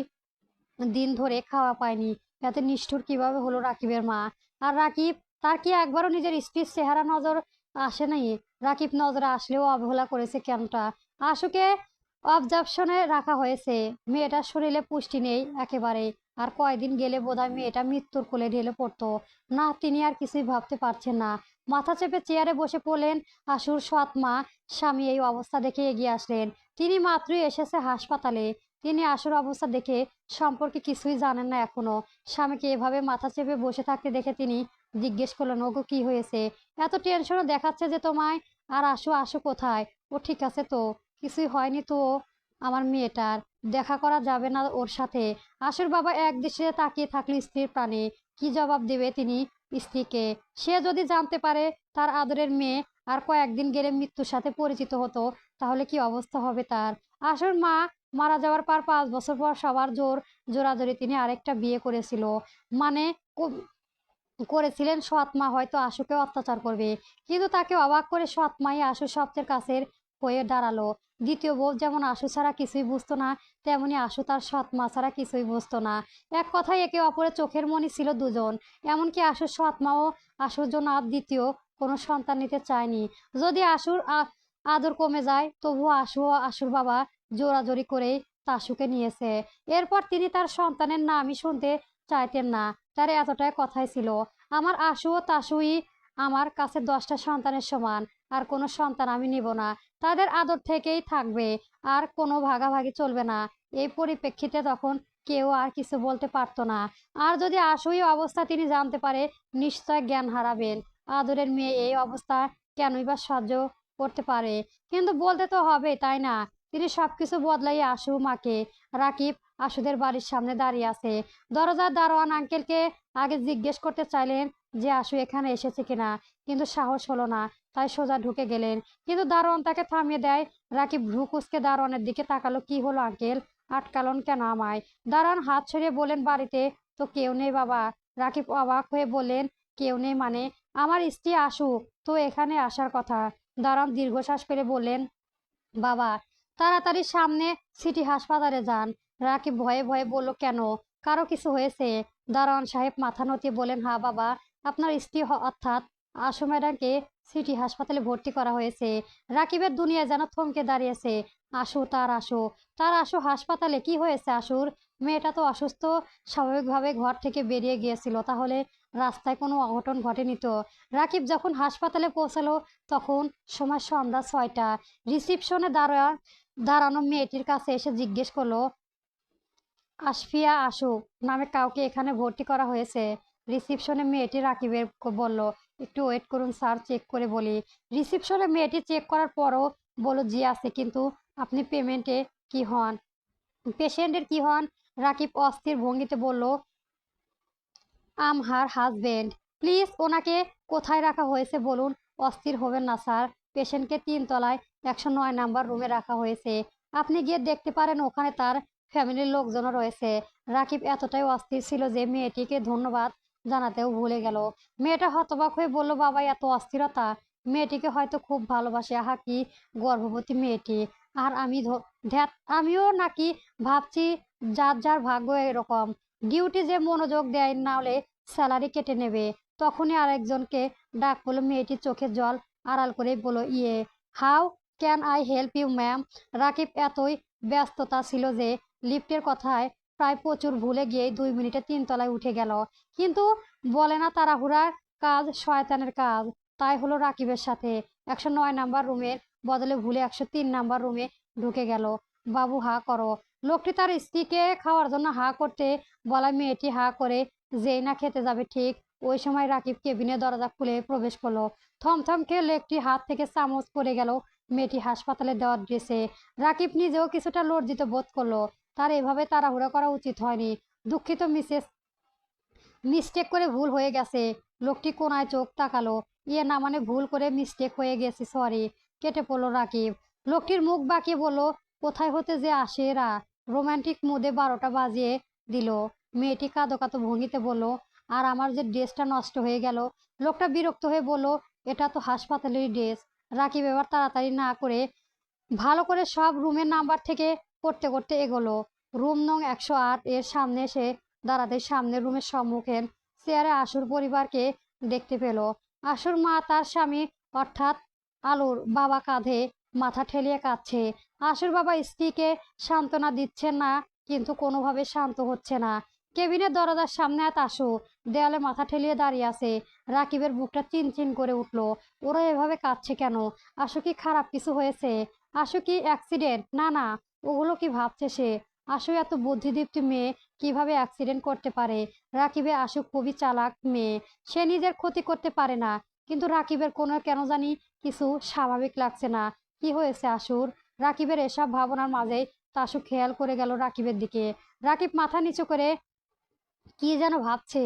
দিন ধরে খাওয়া পায়নি। এত নিষ্ঠুর কিভাবে হলো রাকিবের মা? আর রাকিব, তার কি একবারও নিজের স্ত্রীর চেহারা নজর আসে নাই? রাকিব নজরে আসলেও অবহেলা করেছে কেনটা? আশুকে অবজারভেশনে রাখা হয়েছে। মেয়েটার শরীরে পুষ্টি নেই একেবারে। আর কয়দিন গেলে বোধহয় মেয়েটা মৃত্যুর কোলে ঢেলে পড়তো। না, তিনি আর কিছুই ভাবতে পারছেন না। মাথা চেপে চেয়ারে বসে পড়লেন। আশুর সৎ মা স্বামী এই অবস্থা দেখে এগিয়ে আসলেন। তিনি মাত্রই এসেছে হাসপাতালে। তিনি আশুর অবস্থা দেখে সম্পর্কে কিছুই জানেন না এখনো। স্বামীকে এভাবে মাথা চেপে বসে থাকতে দেখে তিনি জিজ্ঞেস করলেন, ওগো কি হয়েছে? এত টেনশনও দেখাচ্ছে যে তোমায়। আর আশু, আশু কোথায়? ও ঠিক আছে তো? কিছুই হয়নি তো? আমার মেয়েটার দেখা করা যাবে না ওর সাথে? আশুর বাবা এক দৃষ্টিতে তাকিয়ে থাকলে স্ত্রীর প্রাণে। কি জবাব দেবে তিনি স্ত্রীকে? সে যদি জানতে পারে তার আদরের মেয়ে আর কয়েকদিন গেলে মৃত্যুর সাথে পরিচিত হতো, তাহলে কি অবস্থা হবে তার? আশুর মা মারা যাওয়ার পর 5 বছর পর সবার জোরাজোরি তিনি আরেকটা বিয়ে করেছিল। মানে করেছিলেন সৎ মা হয়তো আশুকে অত্যাচার করবে, কিন্তু তাকে অবাক করে সৎ মাই আশু সবচেয়ে কাছের হয়ে দাঁড়ালো। দ্বিতীয় বউ যেমন আশু ছাড়া কিছুই বুঝতো না, তেমনি আশু তার সৎ মা ছাড়া কিছুই বুঝতো না। এক কথায় একে অপরের চোখের মনি ছিল দুজন। এমনকি আশুর সৎ মাও আশুর জন্য আর দ্বিতীয় কোনো সন্তান নিতে চায়নি। যদি আশুর আদর কমে যায়, তবুও আশু ও আশুর বাবা জোরাজোরি করেই তাসুকে নিয়েছে। এরপর তিনি তার সন্তানের নামই শুনতে চাইতেন না। তার এতটাই কথাই ছিল, আমার আশু ও তাসুই আমার কাছে 10টা সন্তানের সমান। আর কোনো সন্তান আমি নিব না। তাদের আদর থেকেই থাকবে, আর কোনো ভাগাভাগি চলবে না। এই পরিপ্রেক্ষিতে তখন কেউ আর কিছু বলতে পারতো না। আর যদি আশুই অবস্থা তিনি জানতে পারে, নিশ্চয় জ্ঞান হারাবেন। আদরের মেয়ে এই অবস্থা কেনই বা সহ্য করতে পারে? কিন্তু বলতে তো হবে, তাই না? তিনি সবকিছু বদলাই আশু মাকে। রাকিব আশুদের বাড়ির সামনে দাঁড়িয়ে আছে। দরজার দারোয়ান আঙ্কেলকে আগে জিজ্ঞেস করতে চাইলেন যে আশু এখানে এসেছে কিনা, কিন্তু সাহস হলো না, তাই সোজা ঢুকে গেলেন। কিন্তু দারোয়ান তাকে থামিয়ে দেয়। রাকিব ভ্রু কুঁচকে দারোয়ানের দিকে তাকালো। কি হলো আঙ্কেল, আটকালন কেন আমায়? দারোয়ান হাত ছড়িয়ে বলেন, বাড়িতে তো কেউ নেই বাবা। রাকিব অবাক হয়ে বললেন, কেউ নেই মানে? আমার স্ত্রী আশু তো এখানে আসার কথা। দারোয়ান দীর্ঘশ্বাস ফেলে বললেন, বাবা তাড়াতাড়ি সামনে সিটি হাসপাতালে যান। রাকিব ভয়ে ভয়ে বলল, কেন? কারো কিছু হয়েছে? দারোয়ান সাহেব মাথা নতিয়ে বলেন, হ্যাঁ বাবা, আপনার স্ত্রী অর্থাৎ আশু ম্যাডামকে সিটি হাসপাতালে ভর্তি করা হয়েছে। রাকিবের দুনিয়া যেন থমকে দাঁড়িয়েছে। আশু, তার আশু হাসপাতালে? কি হয়েছে আশুর? মেয়েটা তো অসুস্থ, স্বাভাবিকভাবে ঘর থেকে বেরিয়ে গিয়েছিল, তাহলে রাস্তায় কোনো অঘটন ঘটেনি তো? রাকিব যখন হাসপাতালে পৌঁছালো তখন সময় সন্ধ্যা 6টা। রিসিপশনে দাঁড়ানো মেয়েটির কাছে এসে জিজ্ঞেস করলো, আসফিয়া আশু নামে কাউকে এখানে ভর্তি করা হয়েছে? রিসিপশনে মেয়েটি রাকিবের বলল, একটু ওয়েট করুন স্যার, চেক করে বলি। রিসিপশনে মেয়েটি চেক করার পরও বলল, জি আছে, কিন্তু আপনি পেশেন্টের কি হন? রাকিব অস্থির ভঙ্গিতে বলল, আম হার হাজবেন্ড। প্লিজ ওনাকে কোথায় রাখা হয়েছে বলুন? অস্থির হবেন না স্যার, পেশেন্টকে 3 তলায় 109 নাম্বার রুমে রাখা হয়েছে। আপনি গিয়ে দেখতে পারেন, ওখানে তার ফ্যামিলির লোকজনও রয়েছে। রাকিব এতটাই অস্থির ছিল যে মেয়েটিকে ধন্যবাদ জানাতেও ভুলে গেল। মেয়েটা হতবাক হয়ে বলল, বাবা এত অস্থিরতা? মেয়েটিকে হয়তো খুব ভালোবাসে। আহা কি গর্ভবতী মেয়েটি! আর আমি ধ্যাত, আমিও নাকি ভাবছি যার যার ভাগ্য এরকম। ডিউটি যে মনোযোগ দেয়, না হলে স্যালারি কেটে নেবে। তখনই আরেকজনকে ডাক পড়লো। মেয়েটির চোখের জল আড়াল করে বলল, how can I help you ma'am? Rakib এতই ব্যস্ততা ছিল যে লিফটের কথায় প্রায় প্রচুর ভুলে গিয়ে 2 মিনিটে 3 তলায় উঠে গেল। কিন্তু বলে না, তাড়াহুড়ার কাজ শয়তানের কাজ। তাই হলো রাকিবের সাথে। 109 নাম্বার রুমের বদলে ভুলে 103 নাম্বার রুমে ঢুকে গেল। বাবু হা করো। লোকটি তার স্ত্রীকে খাওয়ার জন্য হা করতে বলায় মেয়েটি হা করে যেই না খেতে যাবে, ঠিক ওই সময় রাকিব কেবিনের দরজা খুলে প্রবেশ করলো। থমথম খেয়ে লোকটি হাত থেকে চামচ পড়ে গেল মেয়েটি হাসপাতালে দেওয়ার ড্রেসে। রাকিব নিজেও কিছুটা লজ্জিত বোধ করলো। তার এভাবে তাড়াহুড়া করা উচিত হয়নি। দুঃখিত মিসেস, মিস্টেক করে ভুল হয়ে গেছে। লোকটি কোনায় চোখ তাকালো। না মানে ভুল করে মিস্টেক হয়ে গেছে, সরি। কেটে পড়লো রাকিব। লোকটির মুখ বাঁকিয়ে বলল, কোথায় হতে যে আসে এরা? রোমান্টিক মুডে 12টা বাজিয়ে দিল। মেয়েটি কাঁদো কাঁদো ভঙ্গিতে বলল, আর আমার যে ড্রেসটা নষ্ট হয়ে গেল। লোকটা বিরক্ত হয়ে বলল, এটা তো হাসপাতালের ড্রেস। রাকিব এবার তাড়াতাড়ি না করে ভালো করে সব রুমের নাম্বার থেকে করতে করতে এগোলো। রুম নং 108 এর সামনে এসে দাঁড়াতে সামনের রুমের সম্মুখের চেয়ারে আশুর পরিবারকে দেখতে পেল। আশুর মা তার স্বামী অর্থাৎ আলুর বাবা কাঁধে মাথা ঠেলিয়ে কাঁদছে। আশুর বাবা স্ত্রীকে সান্ত্বনা দিচ্ছেন না, কিন্তু কোনোভাবে শান্ত হচ্ছে না। কেবিনের দরজার সামনে আশু দেয়ালে মাথা ঠেলিয়ে দাঁড়িয়ে আছে। রাকিবের বুকটা চিনচিন করে উঠল। ওরা এভাবে কাঁদছে কেন? আশু কি খারাপ কিছু হয়েছে? আশু কি অ্যাক্সিডেন্ট? না না, ওগুলো কি ভাবছে সে? আশু এত বুদ্ধিদীপ্ত মেয়ে কিভাবে অ্যাক্সিডেন্ট করতে পারে? রাকিবে আশু খুবই চালাক মেয়ে, সে নিজের ক্ষতি করতে পারে না। কিন্তু রাকিবের কোনো কেন জানি কিছু স্বাভাবিক লাগছে না। কি হয়েছে আশুর? রাকিবের এসব ভাবনার মাঝেই তাসু খেয়াল করে গেল রাকিবের দিকে। রাকিব মাথা নিচু করে কি যেন ভাবছে।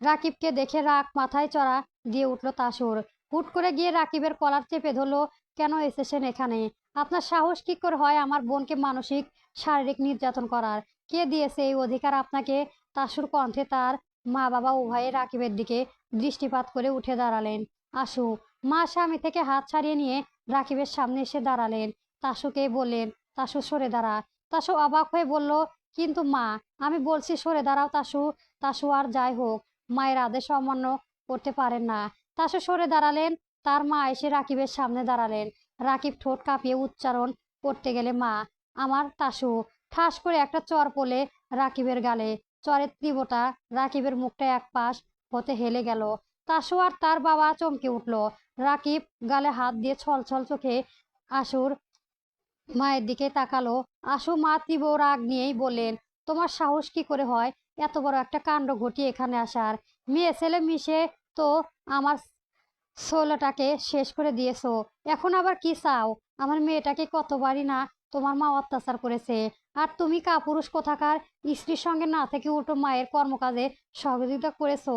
রাকিবকে দেখে রাগ মাথায় চড়া দিয়ে উঠল তাসুর। হুট করে গিয়ে রাকিবের কলার চেপে ধরলো। কেন এসেছেন এখানে? আপনার সাহস কি করে হয় আমার বোনকে মানসিক শারীরিক নির্যাতন করার? কে দিয়েছে এই অধিকার আপনাকে? তাসুর কণ্ঠে তার মা বাবা উভয়ে রাকিবের দিকে দৃষ্টিপাত করে উঠে দাঁড়ালেন। আশু মা স্বামী থেকে হাত ছাড়িয়ে নিয়ে রাকিবের সামনে এসে দাঁড়ালেন। তাসুকে বললেন, তাসু সরে দাঁড়া। তাসু অবাক হয়ে বলল, কিন্তু মা, আমি বলছি সরে দাঁড়াও তাসু। তাসু আর যাই হোক মায়ের আদেশ অমান্য করতে পারেন না। তাসু সরে দাঁড়ালেন। তার মা এসে রাকিবের সামনে দাঁড়ালেন। রাকিব ঠোঁট কাঁপিয়ে উচ্চারণ করতে গেলে মা আমার। তাসু ঠাস করে একটা চর পড়লে রাকিবের গালে। চরের তীব্রতা রাকিবের মুখটা এক পাশ হতে হেলে গেল। তাসু আর তার বাবা চমকে উঠল। রাকিব গালে হাত দিয়ে ছলছল চোখে আশুর মায়ের দিকে তাকালো। আশু মা তীব্র রাগ নিয়েই বললেন, তোমার সাহস কি করে হয় এত বড় একটা কাণ্ড ঘটিয়ে এখানে আসার? মেয়ে ছেলে মিশে তো আমার ষোলোটাকে শেষ করে দিয়েছো, এখন আবার কি চাও? আমার মেয়েটাকে কতবারই না তোমার মা অত্যাচার করেছে, আর তুমি কাপুরুষ কোথাকার স্ত্রীর সঙ্গে না থেকে উল্টো মায়ের কর্মকাজে সহযোগিতা করেছো।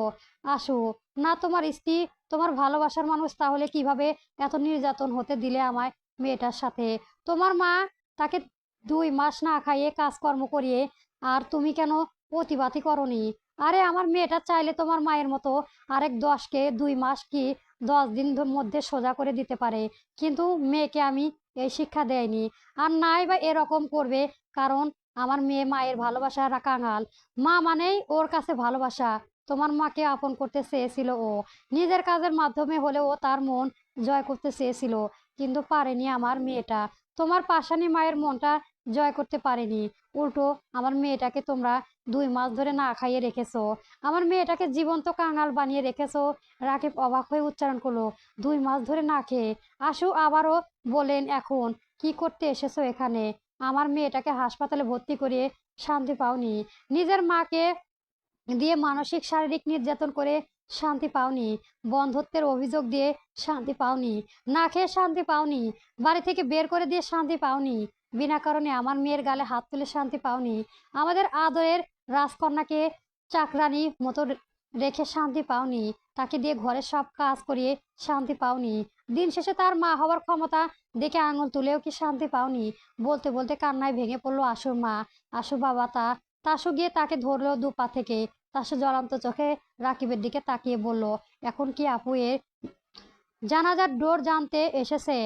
আসো না, তোমার স্ত্রী তোমার ভালোবাসার মানুষ, তাহলে কিভাবে এত নির্যাতন হতে দিলে আমায় মেয়েটার সাথে? তোমার মা তাকে 2 মাস না খাইয়ে কাজকর্ম করিয়ে, আর তুমি কেন প্রতিবাদই করনি? আরে আমার মেয়েটা চাইলে তোমার মায়ের মতো আরেক 10কে 2 মাস কি 10 দিন মধ্যে সোজা করে দিতে পারে, কিন্তু মেয়েকে আমি এই শিক্ষা দেয়নি। আর নাই বা এরকম করবে, কারণ আমার মেয়ে মায়ের ভালোবাসার কাঙাল। মা মানেই ওর কাছে ভালোবাসা। তোমার মাকে আপন করতে চেয়েছিল ও, নিজের কাজের মাধ্যমে হলেও তার মন জয় করতে চেয়েছিল, কিন্তু পারেনি আমার মেয়েটা। তোমার পাশানি মায়ের মনটা জয় করতে পারেনি, উল্টো আমার মেয়েটাকে তোমরা 2 মাস ধরে না খাইয়ে রেখেছো। আমার মেয়েটাকে জীবন্ত কাঙাল বানিয়ে রেখেছো। রাকিব অবাক হয়ে উচ্চারণ করলো, 2 মাস ধরে না খেয়ে? আশু আবারও বলেন, এখন কি করতে এসেছো এখানে? আমার মেয়েটাকে হাসপাতালে ভর্তি করিয়ে শান্তি পাওনি? নিজের মাকে দিয়ে মানসিক শারীরিক নির্যাতন করে শান্তি পাওনি? বন্ধ্যত্বের অভিযোগ দিয়ে শান্তি পাওনি? না খেয়ে শান্তি পাওনি? বাড়ি থেকে বের করে দিয়ে শান্তি পাওনি? বিনা কারণে আমার মেয়ের গালে হাত তুলে শান্তি পাওনি? আমাদের আদরের রাজকন্যাকে চাকরানি মতো রেখে শান্তি পাওনি? তাকে দিয়ে ঘরের সব কাজ করিয়ে শান্তি পাওনি? দিন শেষে তার মা হওয়ার ক্ষমতা দেখে আঙুল তুলেও কি শান্তি পাওনি? বলতে বলতে কান্নায় ভেঙে পড়লো আশুর মা। আশু বাবা তাসু গিয়ে তাকে ধরলো 2 পা থেকে। তাসু জ্বলন্ত চোখে রাকিবের দিকে তাকিয়ে বলল, এখন কি আপু এর জানাজার ডোর জানতে এসেছে?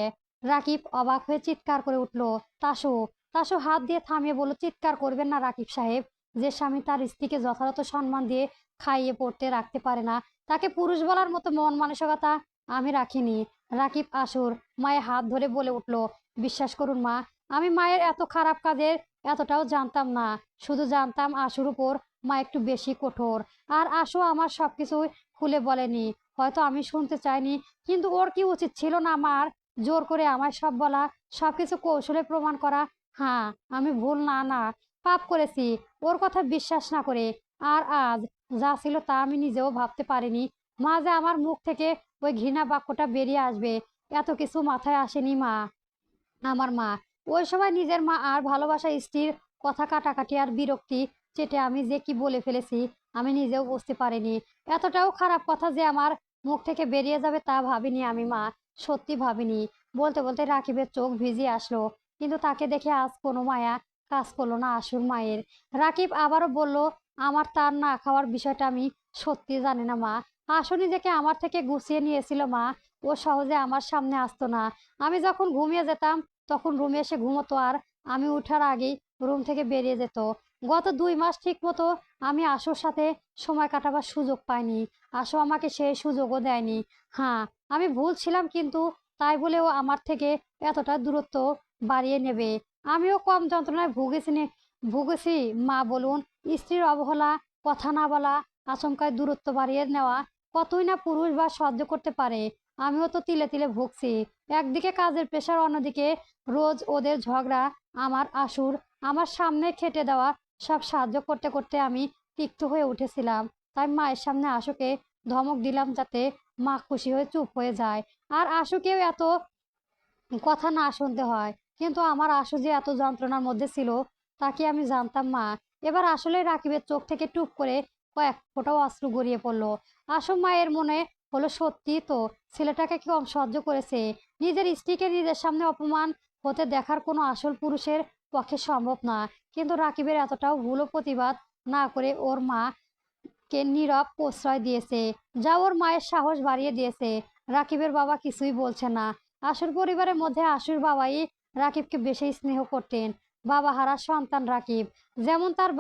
রাকিব অবাক হয়ে চিৎকার করে উঠল, তাসু। তাসু হাত দিয়ে থামিয়ে বলল, চিৎকার করবেন না রাকিব সাহেব। যে স্বামী তার স্ত্রীকে যথাযথ সম্মান দিয়ে খাইয়ে পড়তে রাখতে পারে না, তাকে পুরুষ বলার মতো মন মানসিকতা আমি রাখিনি। রাকিব আশুর মায়ের হাত ধরে বলে উঠল, বিশ্বাস করুন মা, আমি মায়ের এত খারাপ কাজের এতটাও জানতাম না। শুধু জানতাম আশুর উপর মা একটু বেশি কঠোর। আর আশু আমার সবকিছুই খুলে বলেনি। হয়তো আমি শুনতে চাইনি, কিন্তু ওর কি উচিত ছিল না আমার জোর করে আমায় সব বলা, সবকিছু কৌশলে প্রমাণ করা? হ্যাঁ, আমি ভুল না পাপ করেছি ওর কথা বিশ্বাস না করে। আর আজ যা ছিল তা আমি নিজেও ভাবতে পারিনি মা, যে আমার মুখ থেকে ওই ঘৃণা বাক্যটা বেরিয়ে আসবে, এত কিছু মাথায় আসেনি মা। আমার মা ওই সময় নিজের মা আর ভালোবাসা স্ত্রীর কথা কাটাকাটি আর বিরক্তি চেটে আমি যে কি বলে ফেলেছি আমি নিজেও বুঝতে পারিনি। এতটাও খারাপ কথা যে আমার মুখ থেকে বেরিয়ে যাবে তা ভাবিনি আমি মা, সত্যি ভাবিনি। বলতে বলতে রাকিবের চোখ ভিজিয়ে আসলো, কিন্তু তাকে দেখে আজ কোনো মায়া কাজ করলো না আশুর মায়ের। রাকিব আবারও বলল, আমার তার না খাওয়ার বিষয়টা আমি সত্যি জানি না মা। আশু নিজেকে আমার থেকে গুছিয়ে নিয়েছিল মা, ও সহজে আমার সামনে আসতো না। আমি যখন ঘুমিয়ে যেতাম তখন রুমে এসে ঘুমোতো, আর আমি উঠার আগেই রুম থেকে বেরিয়ে যেত। গত 2 মাস ঠিক মতো আমি আশুর সাথে সময় কাটাবার সুযোগ পাইনি। আশু আমাকে সেই সুযোগও দেয়নি। হ্যাঁ, আমি ভুল ছিলাম, কিন্তু তাই বলেও আমার থেকে এতটা দূরত্ব বাড়িয়ে নেবে? আমিও কম যন্ত্রণায় ভুগেছি। মা বলুন, স্ত্রীর অবহেলা, কথা না বলা, আচমকায় দূরত্ব বাড়িয়ে নেওয়া কতই না পুরুষ বা সহ্য করতে পারে। আমিও তো তিলে তিলে ভুগছি। একদিকে কাজের প্রেশার, অন্যদিকে রোজ ওদের ঝগড়া। আশুর আমার সামনে খেটে দেওয়া সব সাহায্য করতে করতে আমি তিক্ত হয়ে উঠেছিলাম। তাই মায়ের সামনে আশুকে ধমক দিলাম, যাতে মা খুশি হয়ে চুপ হয়ে যায় আর আশুকেও এত কথা না শুনতে হয়। কিন্তু আমার আশু যে এত যন্ত্রণার মধ্যে ছিল, তা কি আমি জানতাম মা? এবার আসলে রাকিবের চোখ থেকে টুপ করে কয়েক ফোঁটাও অশ্রু গড়িয়ে পড়লো। আশু মায়ের মনে হলো, সত্যি তো ছেলেটাকে কম সহ্য করেছে। নিজের স্ত্রীকে নিজের সামনে অপমান হতে দেখার কোনো আসল পুরুষের পক্ষে সম্ভব না। কিন্তু রাকিবের এতটাও ভুল প্রতিবাদ না করে ওর মা কে নীরব প্রশ্রয় দিয়েছে, যা ওর মায়ের সাহস বাড়িয়ে দিয়েছে। রাকিবের বাবা কিছুই বলছে না। আশুর পরিবারের মধ্যে আশুর বাবাই রাকিবকে বেশি স্নেহ করতেন। বাবা হারা সন্তান রাকিব। যেমন তার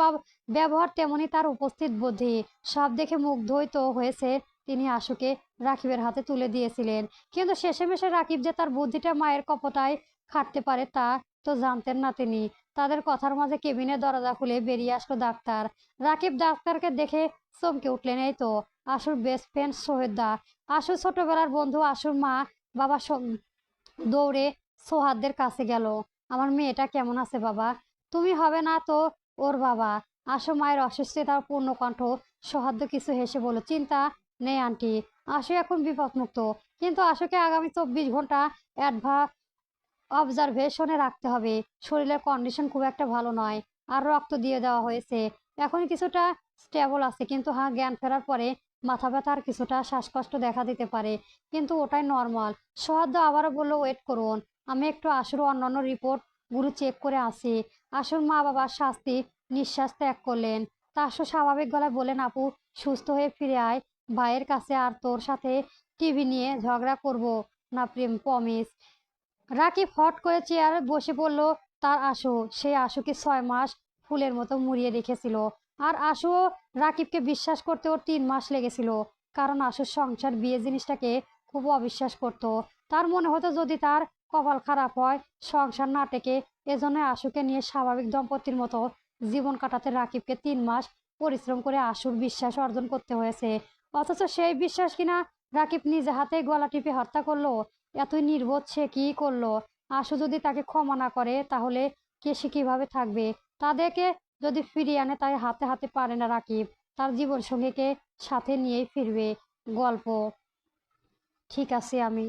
ব্যবহার, তেমনি তার উপস্থিত বুদ্ধি। সব দেখে মুগ্ধই তো হয়েছে তিনি আশুকে রাকিবের হাতে তুলে দিয়েছিলেন। কিন্তু শেষেমেশে রাকিব যে তার বুদ্ধিটা মায়ের কপটায় খাটতে পারে, তা তো জানতেন না তিনি। তাদের কথার মাঝে কেবিনের দরজা খুলে বেরিয়ে আসলো ডাক্তার। রাকিব ডাক্তারকে দেখে চমকে উঠলেন। এই তো আশুর বেস্ট ফ্রেন্ড সোহেদা, আশুর ছোটবেলার বন্ধু। আশুর মা বাবা দৌড়ে সোহাদের কাছে গেল। আমার মেয়েটা কেমন আছে বাবা? তুমি হবে না তো ওর বাবা? আশু মায়ের অসুস্থতার পূর্ণ কণ্ঠ। সোহাদ্দ কিছু হেসে বলল, চিন্তা নেই আন্টি, আশু এখন বিপদমুক্ত। কিন্তু আশুকে আগামী 24 ঘন্টা অবজারভেশনে রাখতে হবে। শরীরের কন্ডিশন খুব একটা ভালো নয়, আর রক্ত দিয়ে দেওয়া হয়েছে। এখন কিছুটা স্টেবল আছে, কিন্তু হ্যাঁ, জ্ঞান ফেরার পরে মাথা ব্যথা আর কিছুটা শ্বাসকষ্ট দেখা দিতে পারে, কিন্তু ওটাই নর্মাল। সৌহার্দ্য আবারও বলল, ওয়েট করুন, আমি একটু আশুর অন্যান্য রিপোর্ট গুলো চেক করে আসি। আশুর মা বাবার শাস্তি নিঃশ্বাস ত্যাগ করলেন। তা আশু স্বাভাবিক গলায় বলেন, আপু সুস্থ হয়ে ফিরে আয় ভাইয়ের কাছে, আর তোর সাথে টিভি নিয়ে ঝগড়া করব না, প্রেম প্রমিস। রাকিব হট করে চেয়ারে বসে পড়ল। তার আশু, সেই আশুকে 6 মাস ফুলের মতো মুড়িয়ে রেখেছিল। আর আশুও রাকিবকে বিশ্বাস করতে ওর 3 মাস লেগেছিল। কারণ আশুর সংসার, বিয়ে জিনিসটাকে খুব অবিশ্বাস করত। তার মনে হতো যদি তার কপাল খারাপ হয়, সংসার না টেকে। এজন্য আশুকে নিয়ে স্বাভাবিক দম্পতির মতো জীবন কাটাতে রাকিবকে 3 মাস পরিশ্রম করে আশুর বিশ্বাস অর্জন করতে হয়েছে। অথচ সেই বিশ্বাস কিনা রাকিব নিজে হাতে গলা টিপে হত্যা করলো। এতই নির্বোধ সে কি করলো? আশু যদি তাকে ক্ষমা না করে, তাহলে সে কিভাবে থাকবে? তাদেরকে যদি ফিরিয়ে আনে, তাই হাতে হাতে পারে না রাকিব। তার জীবন সঙ্গীকে সাথে নিয়েই ফিরবে। গল্প ঠিক আছে আমি